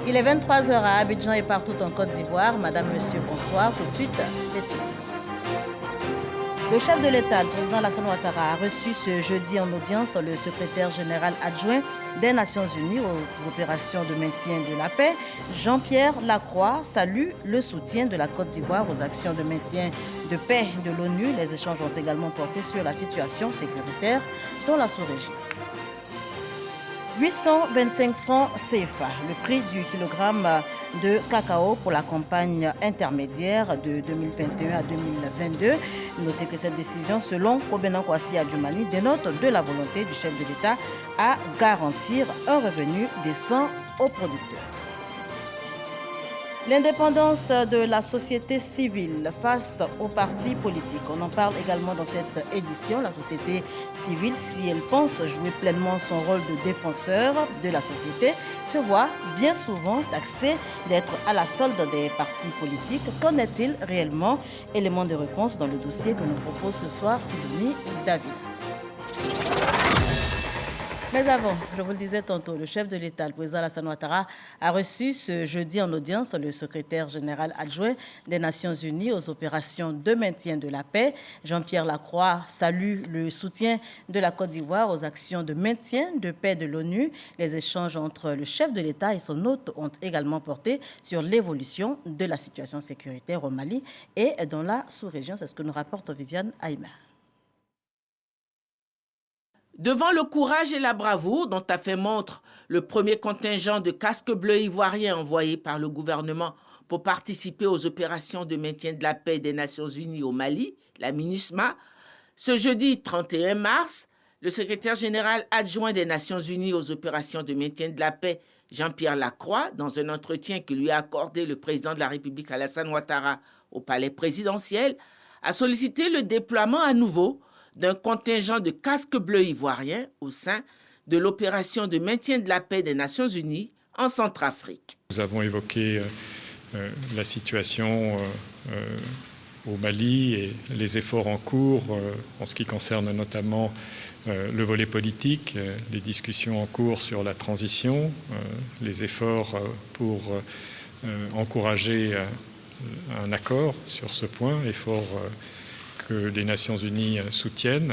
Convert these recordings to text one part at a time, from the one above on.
Il est 23 heures à Abidjan et partout en Côte d'Ivoire. Madame, Monsieur, bonsoir. Tout de suite, les titres. Le chef de l'État, le président Alassane Ouattara, a reçu ce jeudi en audience le secrétaire général adjoint des Nations Unies aux opérations de maintien de la paix. Jean-Pierre Lacroix salue le soutien de la Côte d'Ivoire aux actions de maintien de paix de l'ONU. Les échanges ont également porté sur la situation sécuritaire dans la sous-région. 825 francs CFA, le prix du kilogramme de cacao pour la campagne intermédiaire de 2021 à 2022. Notez que cette décision, selon Kobenan Kwasi Adjoumani, dénote de la volonté du chef de l'État à garantir un revenu décent aux producteurs. L'indépendance de la société civile face aux partis politiques. On en parle également dans cette édition. La société civile, si elle pense jouer pleinement son rôle de défenseur de la société, se voit bien souvent taxée d'être à la solde des partis politiques. Qu'en est-il réellement? Élément de réponse dans le dossier que nous propose ce soir Sidonie David. Mais avant, je vous le disais tantôt, le chef de l'État, le président Alassane Ouattara, a reçu ce jeudi en audience le secrétaire général adjoint des Nations Unies aux opérations de maintien de la paix. Jean-Pierre Lacroix salue le soutien de la Côte d'Ivoire aux actions de maintien de paix de l'ONU. Les échanges entre le chef de l'État et son hôte ont également porté sur l'évolution de la situation sécuritaire au Mali et dans la sous-région. C'est ce que nous rapporte Viviane Aïma. Devant le courage et la bravoure dont a fait montre le premier contingent de casques bleus ivoiriens envoyé par le gouvernement pour participer aux opérations de maintien de la paix des Nations Unies au Mali, la MINUSMA, ce jeudi 31 mars, le secrétaire général adjoint des Nations Unies aux opérations de maintien de la paix, Jean-Pierre Lacroix, dans un entretien que lui a accordé le président de la République Alassane Ouattara au palais présidentiel, a sollicité le déploiement à nouveau d'un contingent de casques bleus ivoiriens au sein de l'opération de maintien de la paix des Nations Unies en Centrafrique. Nous avons évoqué la situation au Mali et les efforts en cours en ce qui concerne notamment le volet politique, les discussions en cours sur la transition, les efforts pour encourager un accord sur ce point, efforts que les Nations Unies soutiennent.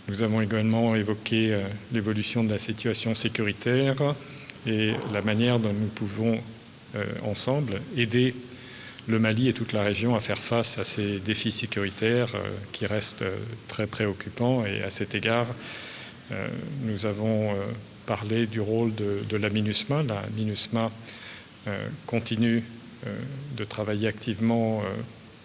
Nous avons également évoqué l'évolution de la situation sécuritaire et la manière dont nous pouvons ensemble aider le Mali et toute la région à faire face à ces défis sécuritaires qui restent très préoccupants. Et à cet égard, nous avons parlé du rôle de la MINUSMA. La MINUSMA continue de travailler activement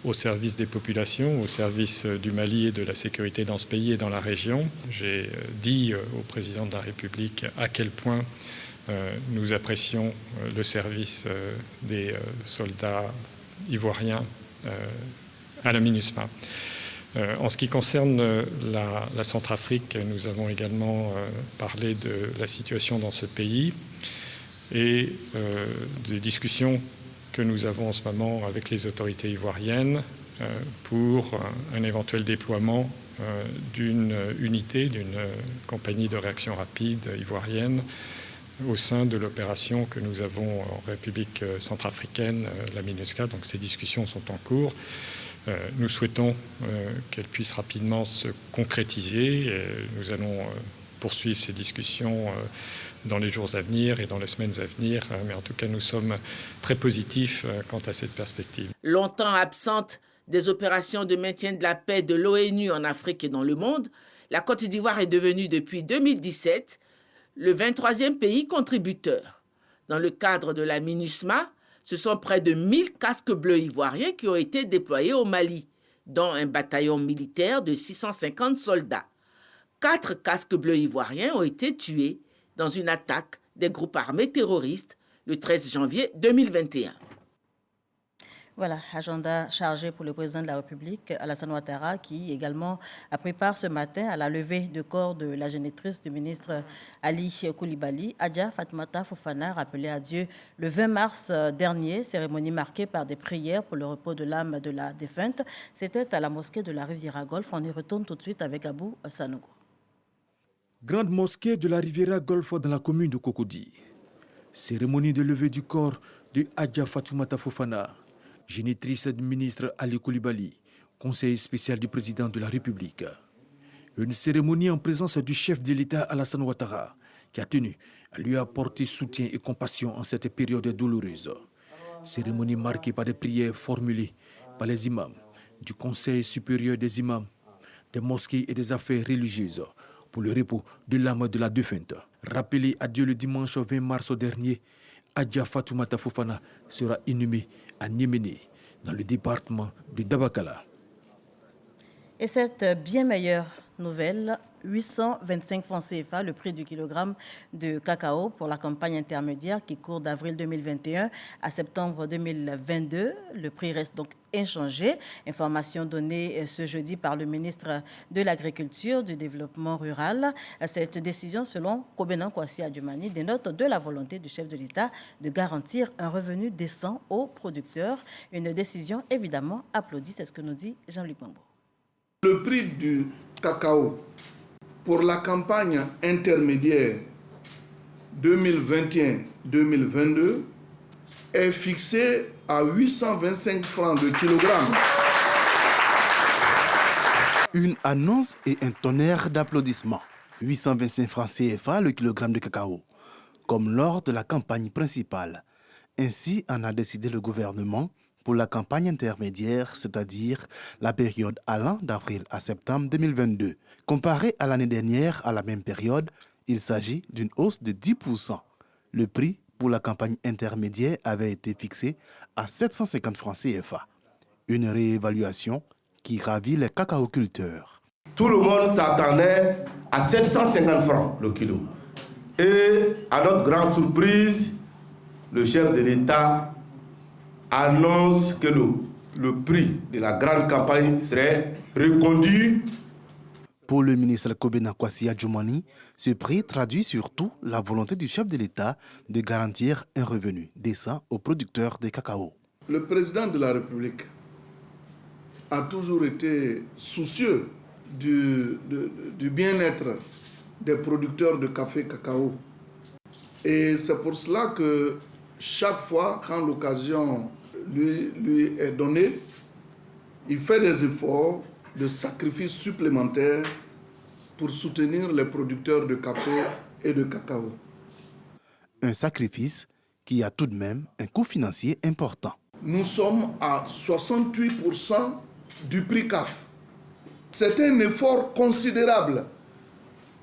au service des populations, au service du Mali et de la sécurité dans ce pays et dans la région. J'ai dit au président de la République à quel point nous apprécions le service des soldats ivoiriens à la MINUSMA. En ce qui concerne la Centrafrique, nous avons également parlé de la situation dans ce pays et des discussions que nous avons en ce moment avec les autorités ivoiriennes pour un éventuel déploiement d'une unité, d'une compagnie de réaction rapide ivoirienne au sein de l'opération que nous avons en République centrafricaine, la MINUSCA. Donc ces discussions sont en cours. Nous souhaitons qu'elles puissent rapidement se concrétiser. Nous allons poursuivre ces discussions dans les jours à venir et dans les semaines à venir. Mais en tout cas, nous sommes très positifs quant à cette perspective. Longtemps absente des opérations de maintien de la paix de l'ONU en Afrique et dans le monde, la Côte d'Ivoire est devenue depuis 2017 le 23e pays contributeur. Dans le cadre de la MINUSMA, ce sont près de 1000 casques bleus ivoiriens qui ont été déployés au Mali, dont un bataillon militaire de 650 soldats. 4 casques bleus ivoiriens ont été tués dans une attaque des groupes armés terroristes le 13 janvier 2021. Voilà, agenda chargé pour le président de la République, Alassane Ouattara, qui également a pris part ce matin à la levée de corps de la génitrice du ministre Ali Koulibaly. Adja Fatmata Fofana rappelait à Dieu le 20 mars dernier, cérémonie marquée par des prières pour le repos de l'âme de la défunte. C'était à la mosquée de la Riviera Golf. On y retourne tout de suite avec Abou Sanogo. Grande mosquée de la Riviera Golf dans la commune de Cocody. Cérémonie de levée du corps de Adja Fatoumata Fofana, génitrice du ministre Ali Koulibaly, conseiller spécial du président de la République. Une cérémonie en présence du chef de l'État Alassane Ouattara, qui a tenu à lui apporter soutien et compassion en cette période douloureuse. Cérémonie marquée par des prières formulées par les imams du Conseil supérieur des imams, des mosquées et des affaires religieuses pour le repos de l'âme de la défunte. Rappelé à Dieu le dimanche 20 mars dernier, Adja Fatoumata Fofana sera inhumée à Niéméné, dans le département de Dabakala. Et cette bien meilleure nouvelle, 825 francs CFA, le prix du kilogramme de cacao pour la campagne intermédiaire qui court d'avril 2021 à septembre 2022. Le prix reste donc inchangé. Information donnée ce jeudi par le ministre de l'Agriculture, du Développement rural. Cette décision, selon Kobenan Kwasi Adjumani, dénote de la volonté du chef de l'État de garantir un revenu décent aux producteurs. Une décision évidemment applaudie, c'est ce que nous dit Jean-Luc Mambo. Le prix du cacao pour la campagne intermédiaire 2021-2022 est fixé à 825 francs de kilogramme. Une annonce et un tonnerre d'applaudissements. 825 francs CFA le kilogramme de cacao, comme lors de la campagne principale. Ainsi en a décidé le gouvernement pour la campagne intermédiaire, c'est-à-dire la période allant d'avril à septembre 2022. Comparé à l'année dernière à la même période, il s'agit d'une hausse de 10%. Le prix pour la campagne intermédiaire avait été fixé à 750 francs CFA. Une réévaluation qui ravit les cacaoculteurs. Tout le monde s'attendait à 750 francs le kilo. Et à notre grande surprise, le chef de l'État annonce que le prix de la grande campagne serait reconduit. Pour le ministre Kobenan Kwasi Adjumani, ce prix traduit surtout la volonté du chef de l'État de garantir un revenu décent aux producteurs de cacao. Le président de la République a toujours été soucieux du bien-être des producteurs de café cacao. Et c'est pour cela que chaque fois, quand l'occasion lui est donnée, il fait des efforts de sacrifices supplémentaires pour soutenir les producteurs de café et de cacao. Un sacrifice qui a tout de même un coût financier important. Nous sommes à 68% du prix CAF. C'est un effort considérable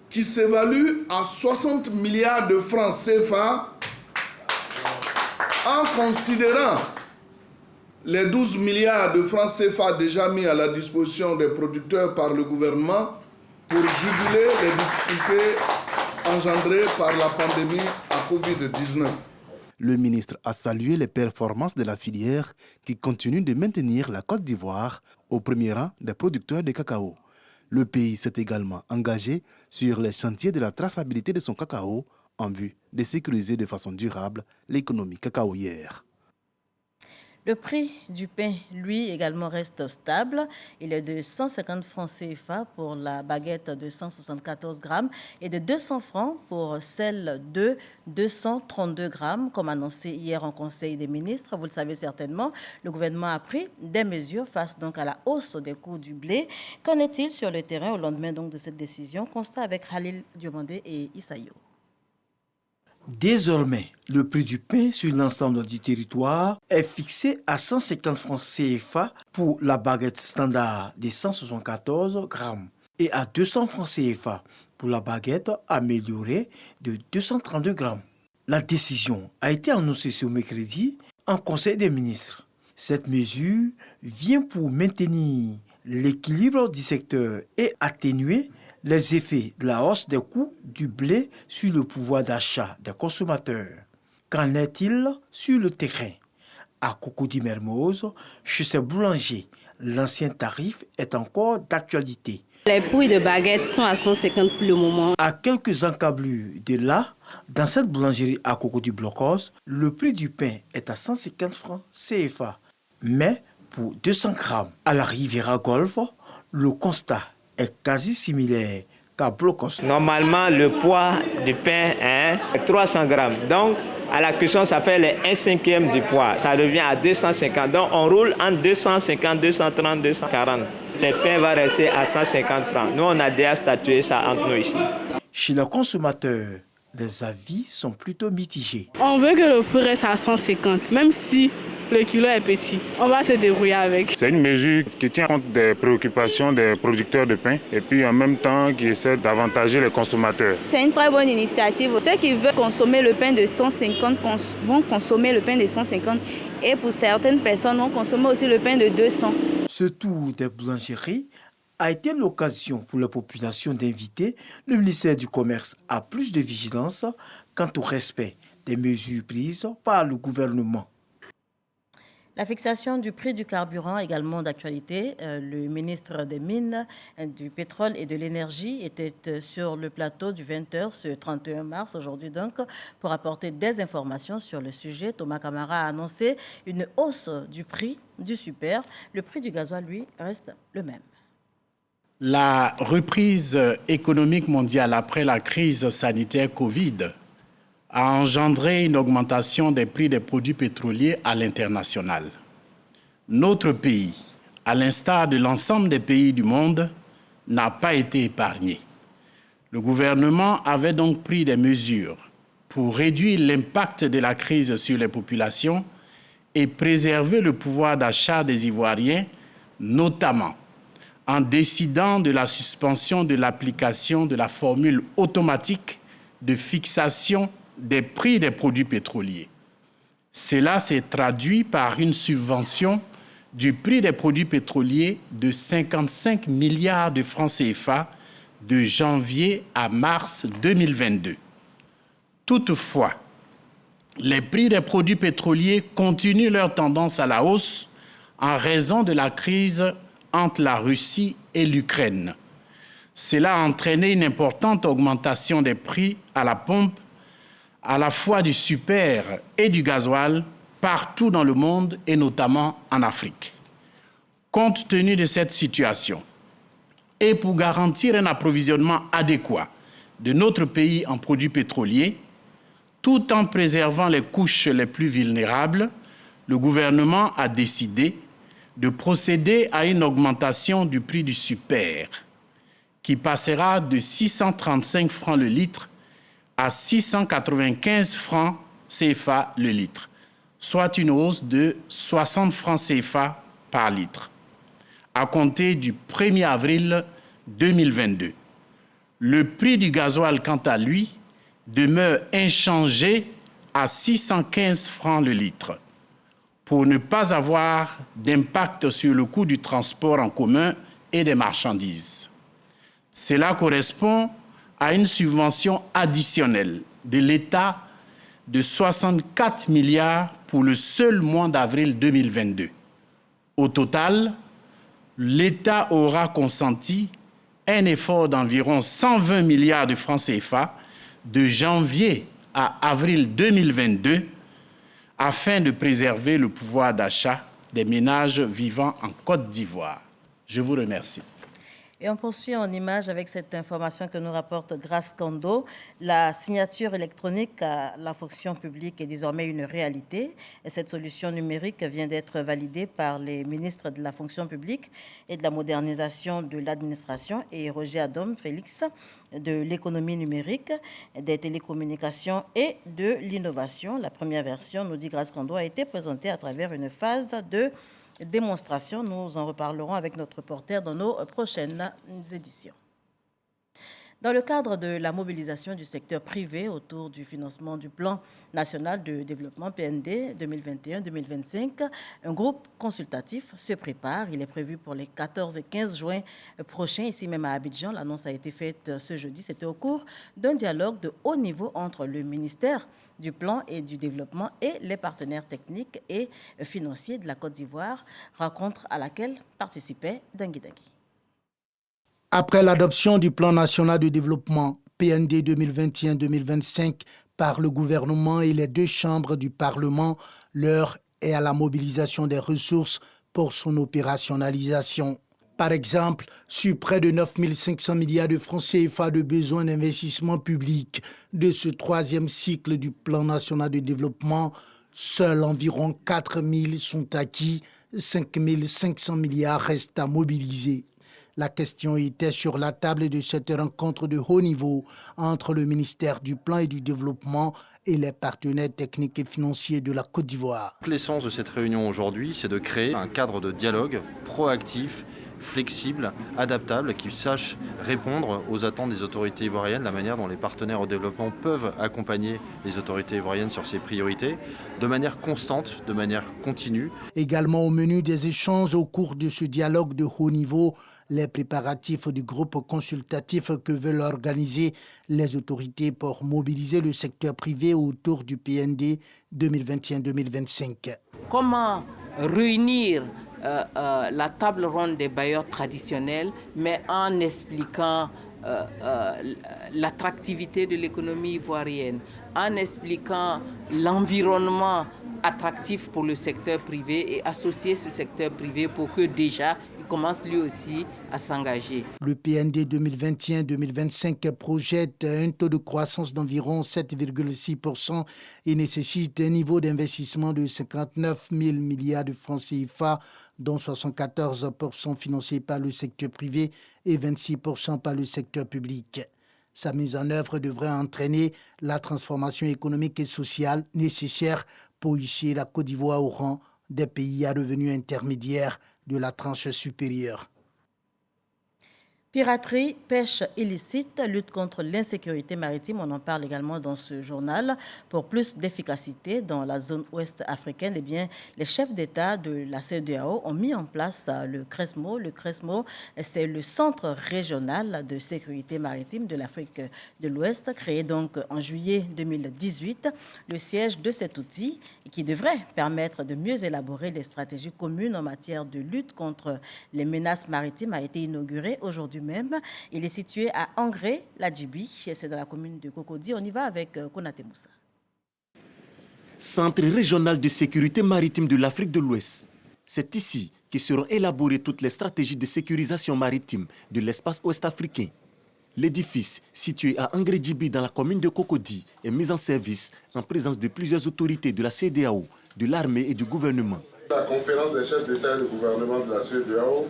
qui s'évalue à 60 milliards de francs CFA en considérant les 12 milliards de francs CFA déjà mis à la disposition des producteurs par le gouvernement pour juguler les difficultés engendrées par la pandémie à Covid-19. Le ministre a salué les performances de la filière qui continue de maintenir la Côte d'Ivoire au premier rang des producteurs de cacao. Le pays s'est également engagé sur les chantiers de la traçabilité de son cacao en vue de sécuriser de façon durable l'économie cacaoyère. Le prix du pain, lui, également reste stable. Il est de 150 francs CFA pour la baguette de 174 grammes et de 200 francs pour celle de 232 grammes, comme annoncé hier en Conseil des ministres. Vous le savez certainement, le gouvernement a pris des mesures face donc à la hausse des coûts du blé. Qu'en est-il sur le terrain au lendemain donc de cette décision? Constat avec Khalil Diomandé et Issaïo. Désormais, le prix du pain sur l'ensemble du territoire est fixé à 150 francs CFA pour la baguette standard de 174 grammes et à 200 francs CFA pour la baguette améliorée de 232 grammes. La décision a été annoncée ce mercredi en Conseil des ministres. Cette mesure vient pour maintenir l'équilibre du secteur et atténuer les effets de la hausse des coûts du blé sur le pouvoir d'achat des consommateurs. Qu'en est-il sur le terrain? À Cocody-Mermoz, chez ces boulangers, l'ancien tarif est encore d'actualité. Les prix de baguettes sont à 150 pour le moment. À quelques encablures de là, dans cette boulangerie à Cocody-Blocos, le prix du pain est à 150 francs CFA. Mais pour 200 grammes à la Riviera Golf, le constat est quasi similaire qu'à Blocos. Normalement, le poids du pain est 300 grammes. Donc, À la cuisson, ça fait les 1/5 du poids. Ça revient à 250. Donc, on roule entre 250, 230, 240. Le pain va rester à 150 francs. Nous, on a déjà statué ça entre nous ici. Chez les consommateurs, les avis sont plutôt mitigés. On veut que le prix reste à 150, même si le kilo est petit. On va se débrouiller avec. C'est une mesure qui tient compte des préoccupations des producteurs de pain et puis en même temps qui essaie d'avantager les consommateurs. C'est une très bonne initiative. Ceux qui veulent consommer le pain de 150 vont consommer le pain de 150 et pour certaines personnes vont consommer aussi le pain de 200. Ce tour des boulangeries a été l'occasion pour la population d'inviter le ministère du Commerce à plus de vigilance quant au respect des mesures prises par le gouvernement. La fixation du prix du carburant également d'actualité. Le ministre des Mines, du Pétrole et de l'Énergie était sur le plateau du 20h ce 31 mars, aujourd'hui donc, pour apporter des informations sur le sujet. Thomas Camara a annoncé une hausse du prix du super. Le prix du gasoil, lui, reste le même. La reprise économique mondiale après la crise sanitaire Covid a engendré une augmentation des prix des produits pétroliers à l'international. Notre pays, à l'instar de l'ensemble des pays du monde, n'a pas été épargné. Le gouvernement avait donc pris des mesures pour réduire l'impact de la crise sur les populations et préserver le pouvoir d'achat des Ivoiriens, notamment en décidant de la suspension de l'application de la formule automatique de fixation des prix des produits pétroliers. Cela s'est traduit par une subvention du prix des produits pétroliers de 55 milliards de francs CFA de janvier à mars 2022. Toutefois, les prix des produits pétroliers continuent leur tendance à la hausse en raison de la crise entre la Russie et l'Ukraine. Cela a entraîné une importante augmentation des prix à la pompe, à la fois du super et du gasoil, partout dans le monde et notamment en Afrique. Compte tenu de cette situation et pour garantir un approvisionnement adéquat de notre pays en produits pétroliers, tout en préservant les couches les plus vulnérables, le gouvernement a décidé de procéder à une augmentation du prix du super, qui passera de 635 francs le litre à 695 francs CFA le litre, soit une hausse de 60 francs CFA par litre, à compter du 1er avril 2022. Le prix du gasoil, quant à lui, demeure inchangé à 615 francs le litre, pour ne pas avoir d'impact sur le coût du transport en commun et des marchandises. Cela correspond à une subvention additionnelle de l'État de 64 milliards pour le seul mois d'avril 2022. Au total, l'État aura consenti un effort d'environ 120 milliards de francs CFA de janvier à avril 2022 afin de préserver le pouvoir d'achat des ménages vivant en Côte d'Ivoire. Je vous remercie. Et on poursuit en images avec cette information que nous rapporte Grace Kando. La signature électronique à la fonction publique est désormais une réalité. Et cette solution numérique vient d'être validée par les ministres de la fonction publique et de la modernisation de l'administration et Roger Adom Félix de l'économie numérique, des télécommunications et de l'innovation. La première version, nous dit Grace Kando, a été présentée à travers une phase de démonstration. Nous en reparlerons avec notre reporter dans nos prochaines éditions. Dans le cadre de la mobilisation du secteur privé autour du financement du plan national de développement PND 2021-2025, un groupe consultatif se prépare. Il est prévu pour les 14 et 15 juin prochains, ici même à Abidjan. L'annonce a été faite ce jeudi. C'était au cours d'un dialogue de haut niveau entre le ministère du plan et du développement et les partenaires techniques et financiers de la Côte d'Ivoire, rencontre à laquelle participait Dangui Dangui. Après l'adoption du plan national de développement PND 2021-2025 par le gouvernement et les deux chambres du Parlement, l'heure est à la mobilisation des ressources pour son opérationnalisation. Par exemple, sur près de 9 500 milliards de francs CFA de besoins d'investissement public de ce troisième cycle du Plan national de développement, seuls environ 4 000 sont acquis, 5 500 milliards restent à mobiliser. La question était sur la table de cette rencontre de haut niveau entre le ministère du Plan et du Développement et les partenaires techniques et financiers de la Côte d'Ivoire. L'essence de cette réunion aujourd'hui, c'est de créer un cadre de dialogue proactif, flexible, adaptable, qui sache répondre aux attentes des autorités ivoiriennes, la manière dont les partenaires au développement peuvent accompagner les autorités ivoiriennes sur ces priorités, de manière constante, de manière continue. Également au menu des échanges au cours de ce dialogue de haut niveau, les préparatifs du groupe consultatif que veulent organiser les autorités pour mobiliser le secteur privé autour du PND 2021-2025. Comment réunir la table ronde des bailleurs traditionnels, mais en expliquant l'attractivité de l'économie ivoirienne, en expliquant l'environnement attractif pour le secteur privé et associer ce secteur privé pour que déjà il commence lui aussi à s'engager. Le PND 2021-2025 projette un taux de croissance d'environ 7,6% et nécessite un niveau d'investissement de 59 000 milliards de francs CFA, dont 74% financés par le secteur privé et 26% par le secteur public. Sa mise en œuvre devrait entraîner la transformation économique et sociale nécessaire pour hisser la Côte d'Ivoire au rang des pays à revenus intermédiaires de la tranche supérieure. Piraterie, pêche illicite, lutte contre l'insécurité maritime, on en parle également dans ce journal. Pour plus d'efficacité dans la zone ouest africaine, eh bien, les chefs d'État de la CEDEAO ont mis en place le CRESMO. Le CRESMO, c'est le Centre régional de sécurité maritime de l'Afrique de l'Ouest, créé donc en juillet 2018. Le siège de cet outil, qui devrait permettre de mieux élaborer les stratégies communes en matière de lutte contre les menaces maritimes, a été inauguré aujourd'hui même. Il est situé à Angré, la Djibi, c'est dans la commune de Cocody. On y va avec Konaté Moussa. Centre régional de sécurité maritime de l'Afrique de l'Ouest. C'est ici que seront élaborées toutes les stratégies de sécurisation maritime de l'espace ouest-africain. L'édifice, situé à Angré Djibi dans la commune de Cocody, est mis en service en présence de plusieurs autorités de la CEDEAO, de l'armée et du gouvernement. La conférence des chefs d'État et de gouvernement de la CEDEAO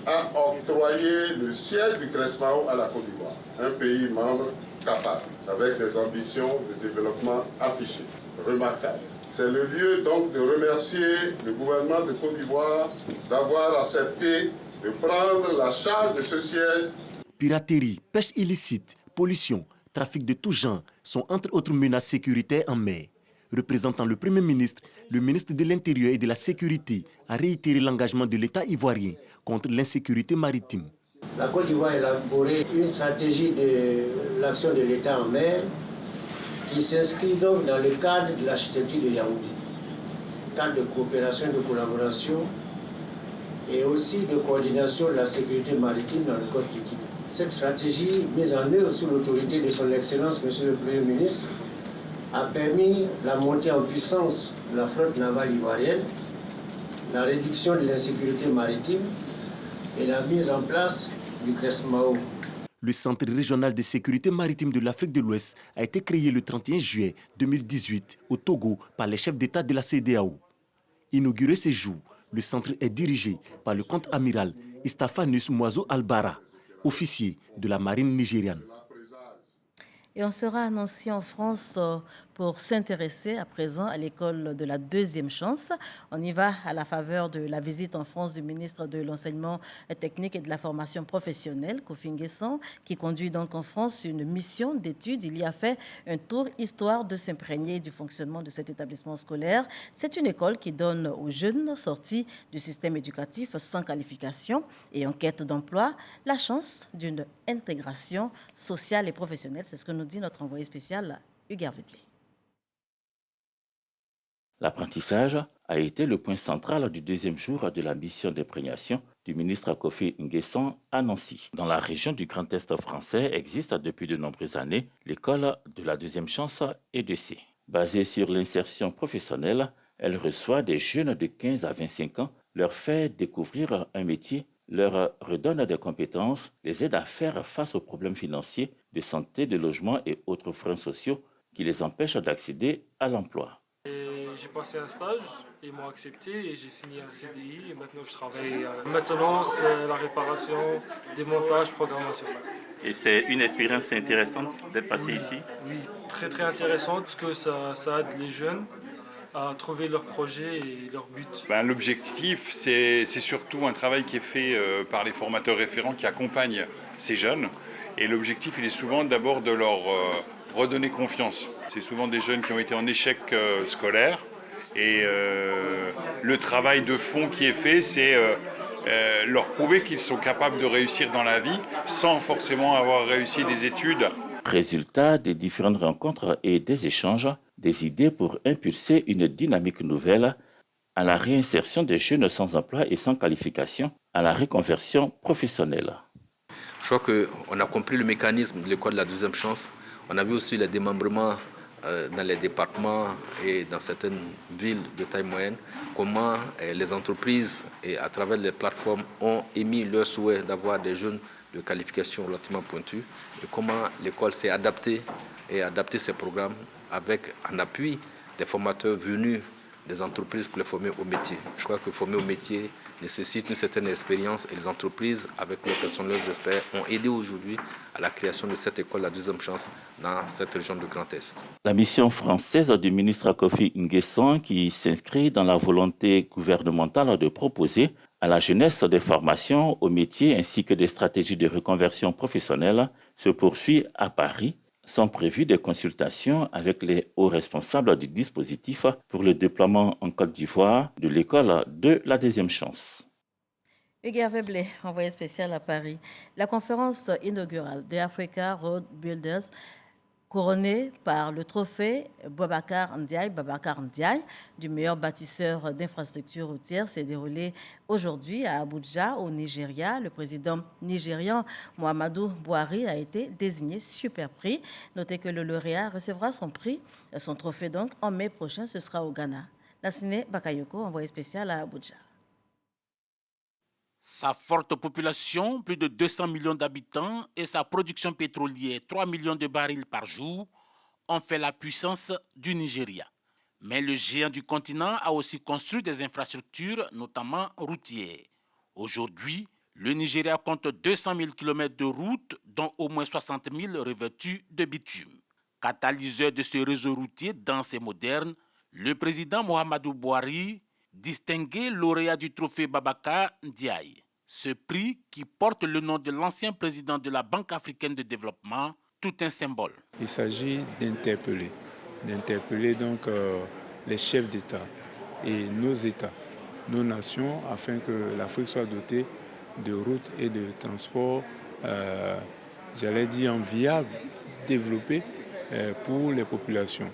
a octroyé le siège du CRESMAO à la Côte d'Ivoire, un pays membre capable, avec des ambitions de développement affichées, remarquables. C'est le lieu donc de remercier le gouvernement de Côte d'Ivoire d'avoir accepté de prendre la charge de ce siège. Piraterie, pêche illicite, pollution, trafic de tout genre sont entre autres menaces sécuritaires en mer. Représentant le Premier ministre, le ministre de l'Intérieur et de la Sécurité a réitéré l'engagement de l'État ivoirien contre l'insécurité maritime. La Côte d'Ivoire a élaboré une stratégie de l'action de l'État en mer qui s'inscrit donc dans le cadre de l'architecture de Yaoundé, cadre de coopération et de collaboration et aussi de coordination de la sécurité maritime dans le Côte de Guinée. Cette stratégie, mise en œuvre sous l'autorité de son Excellence, Monsieur le Premier ministre, a permis la montée en puissance de la flotte navale ivoirienne, la réduction de l'insécurité maritime et la mise en place du CRESMAO. Le Centre régional de sécurité maritime de l'Afrique de l'Ouest a été créé le 31 juillet 2018 au Togo par les chefs d'État de la CEDEAO. Inauguré ces jours, le centre est dirigé par le contre-amiral Istafanus Moizo Albara, officier de la marine nigériane. Et on sera à Nancy en France pour s'intéresser à présent à l'école de la deuxième chance. On y va à la faveur de la visite en France du ministre de l'Enseignement technique et de la formation professionnelle, Kofi Nguessan, qui conduit donc en France une mission d'études. Il y a fait un tour histoire de s'imprégner du fonctionnement de cet établissement scolaire. C'est une école qui donne aux jeunes sortis du système éducatif sans qualification et en quête d'emploi la chance d'une intégration sociale et professionnelle. C'est ce que nous dit notre envoyé spécial, Hugues Vublé. L'apprentissage a été le point central du deuxième jour de la mission d'imprégnation du ministre Kofi Nguessan à Nancy. Dans la région du Grand Est français existe depuis de nombreuses années l'école de la deuxième chance EDC. Basée sur l'insertion professionnelle, elle reçoit des jeunes de 15 à 25 ans, leur fait découvrir un métier leur redonne des compétences, les aide à faire face aux problèmes financiers, de santé, de logement et autres freins sociaux qui les empêchent d'accéder à l'emploi. J'ai passé un stage, ils m'ont accepté et j'ai signé un CDI et maintenant je travaille maintenance, la réparation, démontage, programmation. Et c'est une expérience intéressante d'être passé ici? Oui, très très intéressante parce que ça aide les jeunes à trouver leur projet et leur but. L'objectif, c'est surtout un travail qui est fait par les formateurs référents qui accompagnent ces jeunes. Et l'objectif, il est souvent d'abord de leur redonner confiance. C'est souvent des jeunes qui ont été en échec scolaire. Et le travail de fond qui est fait, c'est leur prouver qu'ils sont capables de réussir dans la vie sans forcément avoir réussi des études. Résultat des différentes rencontres et des échanges, des idées pour impulser une dynamique nouvelle à la réinsertion des jeunes sans emploi et sans qualification, à la reconversion professionnelle. Je crois qu'on a compris le mécanisme de l'école de la deuxième chance. On a vu aussi le démembrement dans les départements et dans certaines villes de taille moyenne, comment les entreprises et à travers les plateformes ont émis leur souhait d'avoir des jeunes de qualification relativement pointue et comment l'école s'est adaptée et adapté ses programmes avec en appui des formateurs venus des entreprises pour les former au métier. Je crois que former au métier nécessite une certaine expérience et les entreprises, avec leurs personnels, leurs experts, ont aidé aujourd'hui à la création de cette école, la deuxième chance, dans cette région du Grand Est. La mission française du ministre Kofi Nguessan, qui s'inscrit dans la volonté gouvernementale de proposer à la jeunesse des formations au métier ainsi que des stratégies de reconversion professionnelle, se poursuit à Paris. Sont prévues des consultations avec les hauts responsables du dispositif pour le déploiement en Côte d'Ivoire de l'école de la deuxième chance. Hugues Veblé, envoyé spécial à Paris. La conférence inaugurale des Africa Road Builders, couronnée par le trophée Babacar Ndiaye, du meilleur bâtisseur d'infrastructures routières, s'est déroulée aujourd'hui à Abuja, au Nigeria. Le président nigérian Muhammadu Buhari a été désigné super prix. Notez que le lauréat recevra son trophée donc en mai prochain, ce sera au Ghana. Nassine Bakayoko, envoyé spécial à Abuja. Sa forte population, plus de 200 millions d'habitants, et sa production pétrolière, 3 millions de barils par jour, ont fait la puissance du Nigeria. Mais le géant du continent a aussi construit des infrastructures, notamment routières. Aujourd'hui, le Nigeria compte 200 000 km de routes, dont au moins 60 000 revêtues de bitume. Catalyseur de ce réseau routier dense et moderne, le président Muhammadu Buhari, distingué lauréat du trophée Babacar Ndiaye. Ce prix, qui porte le nom de l'ancien président de la Banque africaine de développement, tout un symbole. Il s'agit d'interpeller donc les chefs d'État et nos États, nos nations, afin que l'Afrique soit dotée de routes et de transports, viables, développés pour les populations.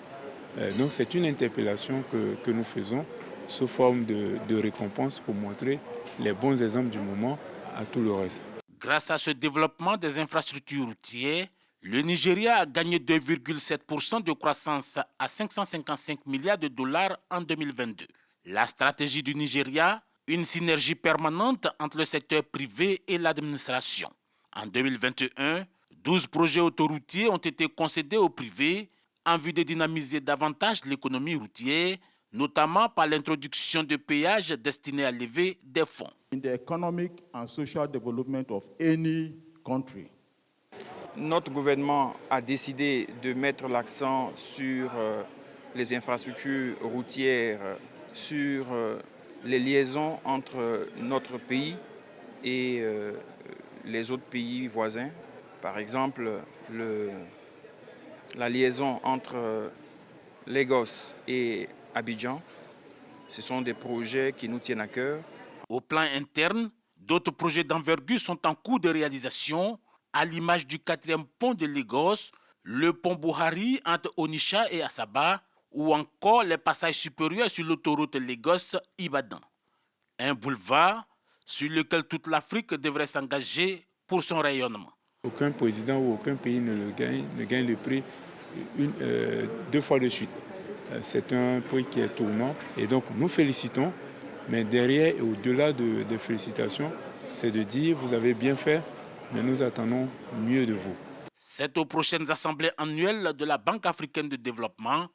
Donc c'est une interpellation que nous faisons sous forme de récompense pour montrer les bons exemples du moment à tout le reste. Grâce à ce développement des infrastructures routières, le Nigeria a gagné 2,7% de croissance à 555 milliards de dollars en 2022. La stratégie du Nigeria, une synergie permanente entre le secteur privé et l'administration. En 2021, 12 projets autoroutiers ont été concédés au privé en vue de dynamiser davantage l'économie routière, notamment par l'introduction de péages destinés à lever des fonds. In the economic and social development of any country. Notre gouvernement a décidé de mettre l'accent sur les infrastructures routières, sur les liaisons entre notre pays et les autres pays voisins. Par exemple, la liaison entre Lagos et Abidjan. Ce sont des projets qui nous tiennent à cœur. Au plan interne, d'autres projets d'envergure sont en cours de réalisation, à l'image du 4e pont de Lagos, le pont Buhari entre Onitsha et Asaba, ou encore les passages supérieurs sur l'autoroute Lagos-Ibadan. Un boulevard sur lequel toute l'Afrique devrait s'engager pour son rayonnement. Aucun président ou aucun pays ne gagne le prix 2 fois de suite. C'est un prix qui est tournant et donc nous félicitons, mais derrière et au-delà des félicitations, c'est de dire vous avez bien fait, mais nous attendons mieux de vous. C'est aux prochaines assemblées annuelles de la Banque africaine de développement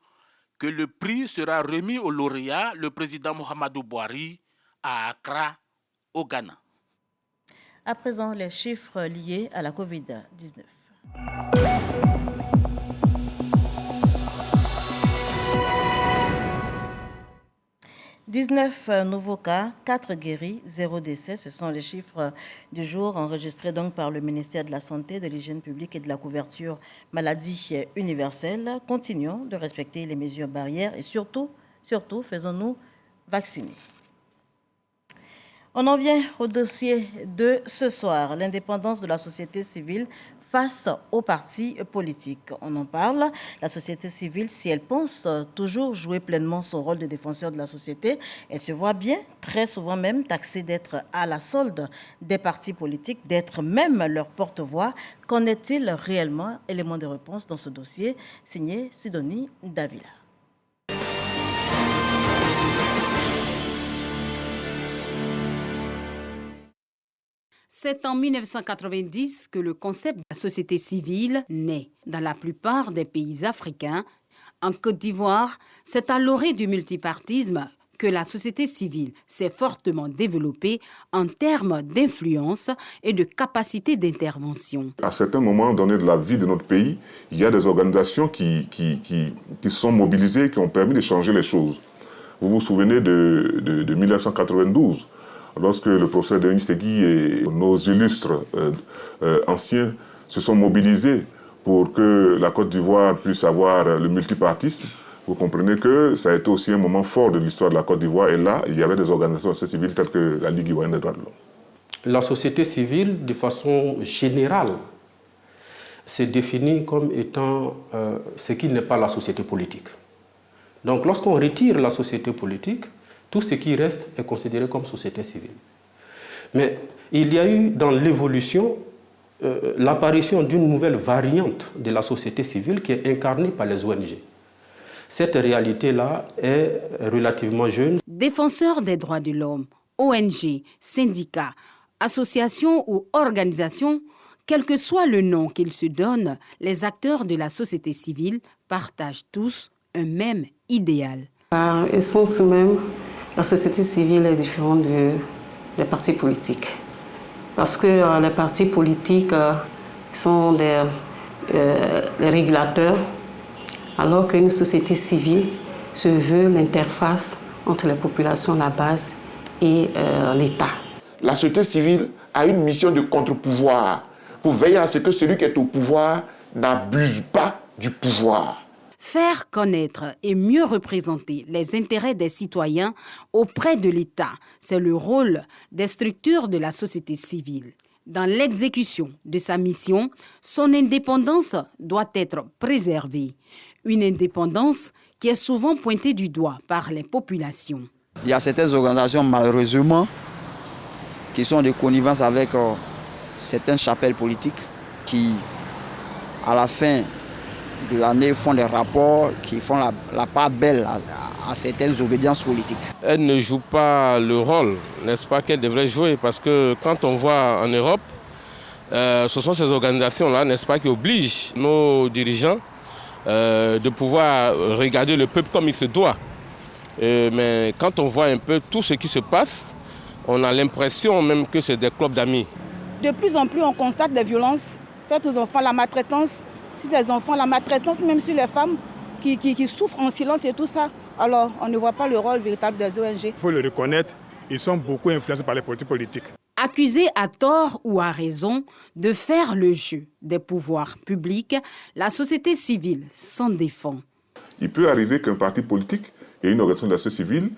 que le prix sera remis au lauréat, le président Mohamedou Bouhari, à Accra, au Ghana. À présent, les chiffres liés à la Covid-19. 19 nouveaux cas, 4 guéris, 0 décès. Ce sont les chiffres du jour enregistrés donc par le ministère de la Santé, de l'Hygiène publique et de la couverture maladie universelle. Continuons de respecter les mesures barrières et surtout, faisons-nous vacciner. On en vient au dossier de ce soir, l'indépendance de la société civile face aux partis politiques. On en parle. La société civile, si elle pense toujours jouer pleinement son rôle de défenseur de la société, elle se voit bien, très souvent même, taxée d'être à la solde des partis politiques, d'être même leur porte-voix. Qu'en est-il réellement? Élément de réponse dans ce dossier, signé Sidonie Davila. C'est en 1990 que le concept de la société civile naît dans la plupart des pays africains. En Côte d'Ivoire, c'est à l'orée du multipartisme que la société civile s'est fortement développée en termes d'influence et de capacité d'intervention. À certains moments donnés de la vie de notre pays, il y a des organisations qui sont mobilisées, qui ont permis de changer les choses. Vous vous souvenez de 1992 lorsque le professeur Denis Segui et nos illustres anciens se sont mobilisés pour que la Côte d'Ivoire puisse avoir le multipartisme, vous comprenez que ça a été aussi un moment fort de l'histoire de la Côte d'Ivoire. Et là, il y avait des organisations civiles telles que la Ligue ivoirienne des droits de l'homme. La société civile, de façon générale, se définit comme étant ce qui n'est pas la société politique. Donc lorsqu'on retire la société politique, tout ce qui reste est considéré comme société civile. Mais il y a eu dans l'évolution l'apparition d'une nouvelle variante de la société civile qui est incarnée par les ONG. Cette réalité-là est relativement jeune. Défenseurs des droits de l'homme, ONG, syndicats, associations ou organisations, quel que soit le nom qu'ils se donnent, les acteurs de la société civile partagent tous un même idéal. Par essence même, la société civile est différente des partis politiques. Parce que les partis politiques sont les régulateurs, alors qu'une société civile se veut l'interface entre les populations, la base et l'État. La société civile a une mission de contre-pouvoir pour veiller à ce que celui qui est au pouvoir n'abuse pas du pouvoir. Faire connaître et mieux représenter les intérêts des citoyens auprès de l'État, c'est le rôle des structures de la société civile. Dans l'exécution de sa mission, son indépendance doit être préservée. Une indépendance qui est souvent pointée du doigt par les populations. Il y a certaines organisations, malheureusement, qui sont de connivence avec certaines chapelles politiques qui, à la fin de l'année, font des rapports qui font la part belle à certaines obédiences politiques. Elle ne joue pas le rôle, n'est-ce pas, qu'elle devrait jouer, parce que quand on voit en Europe, ce sont ces organisations-là, n'est-ce pas, qui obligent nos dirigeants de pouvoir regarder le peuple comme il se doit. Mais quand on voit un peu tout ce qui se passe, on a l'impression même que c'est des clubs d'amis. De plus en plus, on constate des violences faites aux enfants, la maltraitance sur les enfants, la maltraitance même sur les femmes qui souffrent en silence et tout ça. Alors, on ne voit pas le rôle véritable des ONG. Il faut le reconnaître, ils sont beaucoup influencés par les politiques politiques. Accusés à tort ou à raison de faire le jeu des pouvoirs publics, la société civile s'en défend. Il peut arriver qu'un parti politique et une organisation de la société civile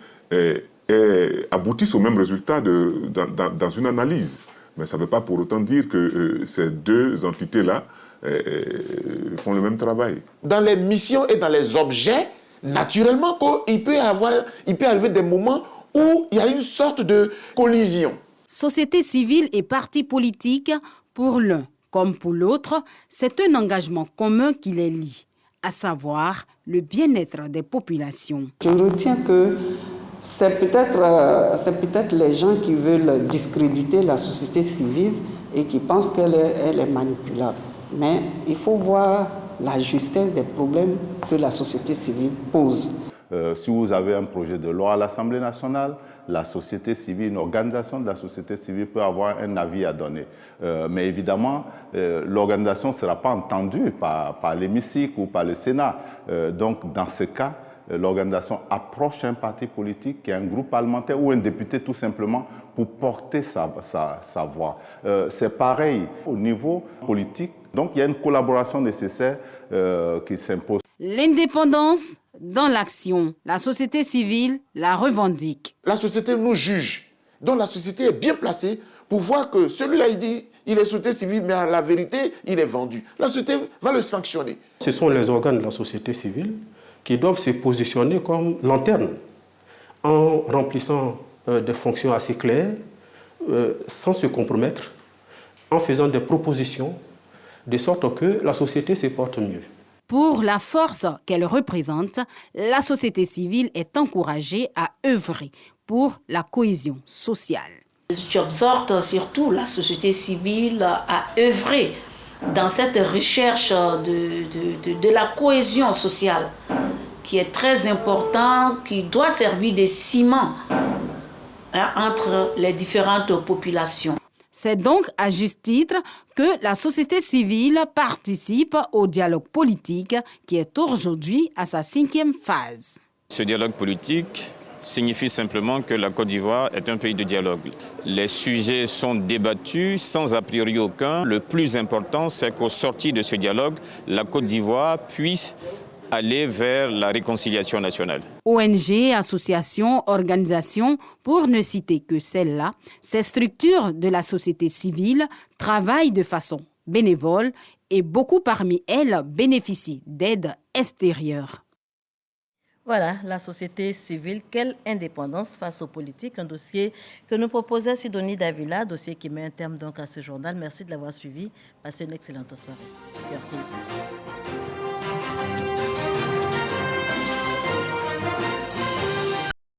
aboutissent au même résultat dans une analyse. Mais ça ne veut pas pour autant dire que ces deux entités-là font le même travail. Dans les missions et dans les objets, naturellement, il peut arriver des moments où il y a une sorte de collision. Société civile et partis politiques, pour l'un comme pour l'autre, c'est un engagement commun qui les lie, à savoir le bien-être des populations. Je retiens que C'est peut-être les gens qui veulent discréditer la société civile et qui pensent qu'elle est manipulable. Mais il faut voir la justesse des problèmes que la société civile pose. Si vous avez un projet de loi à l'Assemblée nationale, la société civile, une organisation de la société civile peut avoir un avis à donner. Mais évidemment, l'organisation ne sera pas entendue par l'hémicycle ou par le Sénat. Donc, dans ce cas, l'organisation approche un parti politique qui est un groupe parlementaire ou un député tout simplement pour porter sa voix. C'est pareil au niveau politique. Donc, il y a une collaboration nécessaire qui s'impose. L'indépendance dans l'action, la société civile la revendique. La société nous juge. Donc la société est bien placée pour voir que celui-là, il dit il est société civile, mais en la vérité, il est vendu. La société va le sanctionner. Ce sont les organes de la société civile qui doivent se positionner comme lanterne en remplissant des fonctions assez claires, sans se compromettre, en faisant des propositions, de sorte que la société se porte mieux. Pour la force qu'elle représente, la société civile est encouragée à œuvrer pour la cohésion sociale. J'exhorte surtout la société civile à œuvrer dans cette recherche de la cohésion sociale qui est très importante, qui doit servir de ciment entre les différentes populations. C'est donc à juste titre que la société civile participe au dialogue politique qui est aujourd'hui à sa 5e phase. Ce dialogue politique signifie simplement que la Côte d'Ivoire est un pays de dialogue. Les sujets sont débattus sans a priori aucun. Le plus important, c'est qu'au sortir de ce dialogue, la Côte d'Ivoire puisse aller vers la réconciliation nationale. ONG, associations, organisations, pour ne citer que celles-là, ces structures de la société civile travaillent de façon bénévole et beaucoup parmi elles bénéficient d'aides extérieures. Voilà, la société civile, quelle indépendance face aux politiques, un dossier que nous proposait Sidonie Davila, dossier qui met un terme donc à ce journal. Merci de l'avoir suivi. Passez une excellente soirée sur RTI.